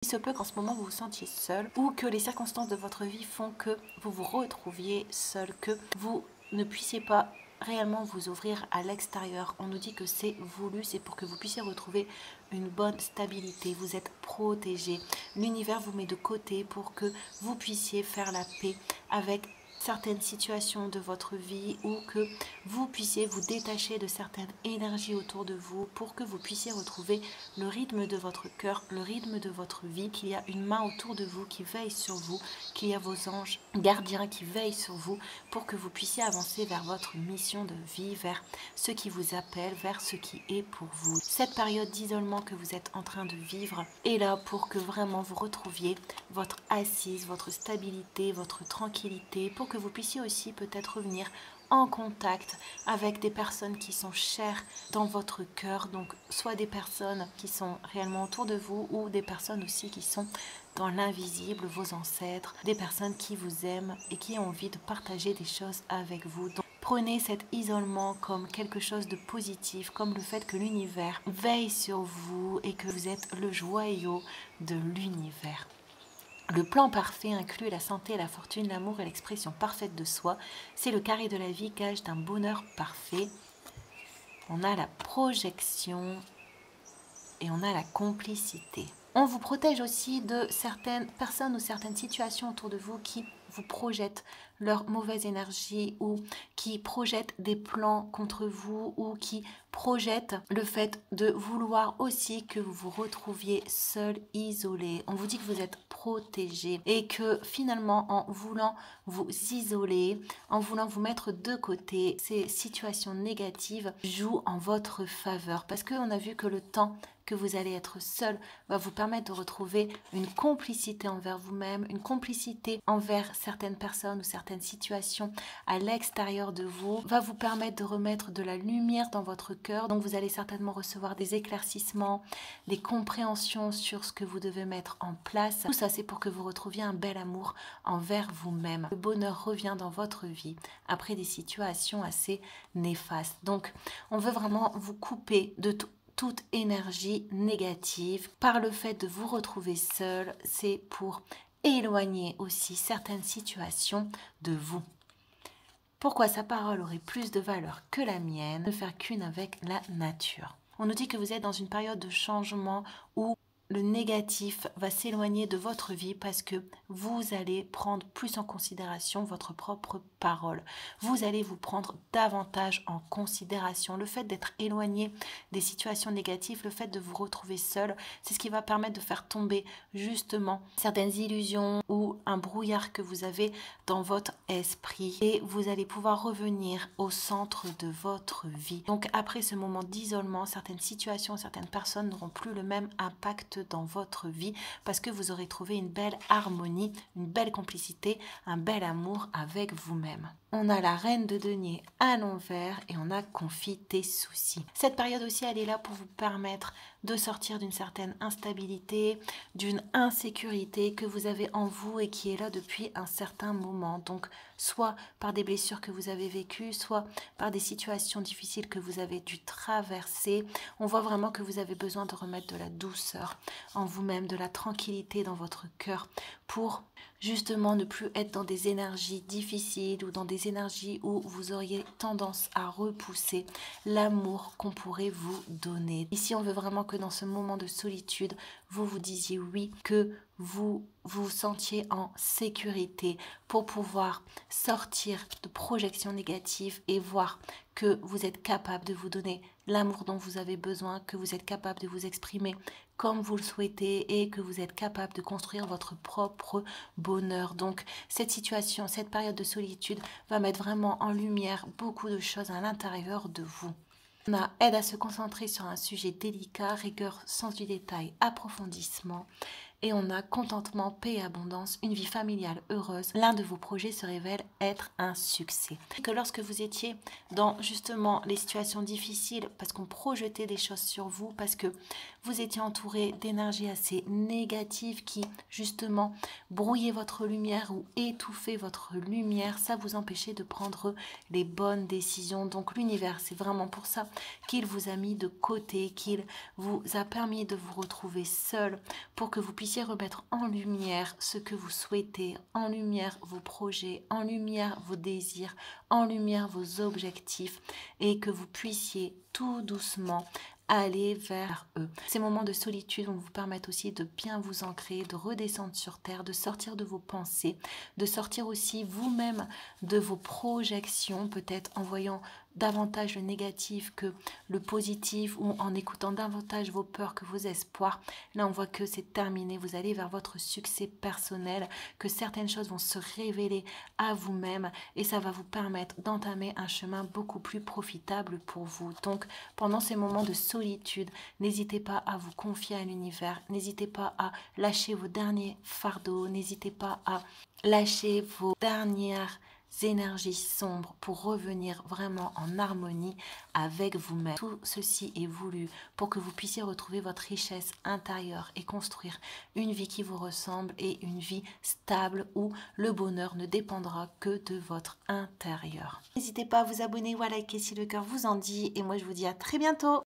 Il se peut qu'en ce moment vous vous sentiez seul ou que les circonstances de votre vie font que vous vous retrouviez seul, que vous ne puissiez pas réellement vous ouvrir à l'extérieur. On nous dit que c'est voulu, c'est pour que vous puissiez retrouver une bonne stabilité. Vous êtes protégé. L'univers vous met de côté pour que vous puissiez faire la paix avec certaines situations de votre vie ou que vous puissiez vous détacher de certaines énergies autour de vous pour que vous puissiez retrouver le rythme de votre cœur, le rythme de votre vie, qu'il y a une main autour de vous qui veille sur vous, qu'il y a vos anges gardiens qui veillent sur vous pour que vous puissiez avancer vers votre mission de vie, vers ce qui vous appelle, vers ce qui est pour vous. Cette période d'isolement que vous êtes en train de vivre est là pour que vraiment vous retrouviez votre assise, votre stabilité, votre tranquillité, pour que vous puissiez aussi peut-être revenir en contact avec des personnes qui sont chères dans votre cœur, donc soit des personnes qui sont réellement autour de vous ou des personnes aussi qui sont dans l'invisible, vos ancêtres, des personnes qui vous aiment et qui ont envie de partager des choses avec vous. Donc, prenez cet isolement comme quelque chose de positif, comme le fait que l'univers veille sur vous et que vous êtes le joyau de l'univers. Le plan parfait inclut la santé, la fortune, l'amour et l'expression parfaite de soi. C'est le carré de la vie, gage d'un bonheur parfait. On a la projection et on a la complicité. On vous protège aussi de certaines personnes ou certaines situations autour de vous qui vous projettent leur mauvaise énergie ou qui projettent des plans contre vous ou qui projettent le fait de vouloir aussi que vous vous retrouviez seul, isolé. On vous dit que vous êtes protégé et que finalement en voulant vous isoler, en voulant vous mettre de côté, ces situations négatives jouent en votre faveur parce qu'on a vu que le temps que vous allez être seul va vous permettre de retrouver une complicité envers vous-même, une complicité envers certaines personnes ou certaines situations à l'extérieur de vous, va vous permettre de remettre de la lumière dans votre cœur. Donc vous allez certainement recevoir des éclaircissements, des compréhensions sur ce que vous devez mettre en place. Tout ça, c'est pour que vous retrouviez un bel amour envers vous-même. Le bonheur revient dans votre vie après des situations assez néfastes. Donc, on veut vraiment vous couper de toute énergie négative. Par le fait de vous retrouver seul, c'est pour éloigner aussi certaines situations de vous. Pourquoi sa parole aurait plus de valeur que la mienne, ne faire qu'une avec la nature. On nous dit que vous êtes dans une période de changement où le négatif va s'éloigner de votre vie parce que vous allez prendre plus en considération votre propre parole. Vous allez vous prendre davantage en considération. Le fait d'être éloigné des situations négatives, le fait de vous retrouver seul, c'est ce qui va permettre de faire tomber justement certaines illusions ou un brouillard que vous avez dans votre esprit et vous allez pouvoir revenir au centre de votre vie. Donc après ce moment d'isolement, certaines situations, certaines personnes n'auront plus le même impact dans votre vie parce que vous aurez trouvé une belle harmonie, une belle complicité, un bel amour avec vous-même. On a la reine de denier à l'envers et on a confie tes soucis. Cette période aussi, elle est là pour vous permettre de sortir d'une certaine instabilité, d'une insécurité que vous avez en vous et qui est là depuis un certain moment. Donc, soit par des blessures que vous avez vécues, soit par des situations difficiles que vous avez dû traverser. On voit vraiment que vous avez besoin de remettre de la douceur en vous-même, de la tranquillité dans votre cœur pour justement ne plus être dans des énergies difficiles ou dans des énergies où vous auriez tendance à repousser l'amour qu'on pourrait vous donner. Ici, on veut vraiment que dans ce moment de solitude, vous vous disiez oui, que vous vous sentiez en sécurité pour pouvoir sortir de projections négatives et voir que vous êtes capable de vous donner l'amour dont vous avez besoin, que vous êtes capable de vous exprimer comme vous le souhaitez et que vous êtes capable de construire votre propre bonheur. Donc cette situation, cette période de solitude va mettre vraiment en lumière beaucoup de choses à l'intérieur de vous. On a aide à se concentrer sur un sujet délicat, rigueur, sens du détail, approfondissement. Et on a contentement, paix et abondance, une vie familiale heureuse. L'un de vos projets se révèle être un succès. Et que lorsque vous étiez dans justement les situations difficiles, parce qu'on projetait des choses sur vous, parce que vous étiez entouré d'énergies assez négatives qui justement brouillaient votre lumière ou étouffaient votre lumière, ça vous empêchait de prendre les bonnes décisions. Donc l'univers, c'est vraiment pour ça qu'il vous a mis de côté, qu'il vous a permis de vous retrouver seul pour que vous puissiez puissiez remettre en lumière ce que vous souhaitez, en lumière vos projets, en lumière vos désirs, en lumière vos objectifs et que vous puissiez tout doucement aller vers eux. Ces moments de solitude vont vous permettre aussi de bien vous ancrer, de redescendre sur terre, de sortir de vos pensées, de sortir aussi vous-même de vos projections, peut-être en voyant davantage le négatif que le positif ou en écoutant davantage vos peurs que vos espoirs. Là, on voit que c'est terminé. Vous allez vers votre succès personnel, que certaines choses vont se révéler à vous-même et ça va vous permettre d'entamer un chemin beaucoup plus profitable pour vous. Donc, pendant ces moments de solitude, n'hésitez pas à vous confier à l'univers, n'hésitez pas à lâcher vos derniers fardeaux, n'hésitez pas à lâcher vos dernières énergies sombres pour revenir vraiment en harmonie avec vous-même. Tout ceci est voulu pour que vous puissiez retrouver votre richesse intérieure et construire une vie qui vous ressemble et une vie stable où le bonheur ne dépendra que de votre intérieur. N'hésitez pas à vous abonner ou à liker si le cœur vous en dit et moi je vous dis à très bientôt.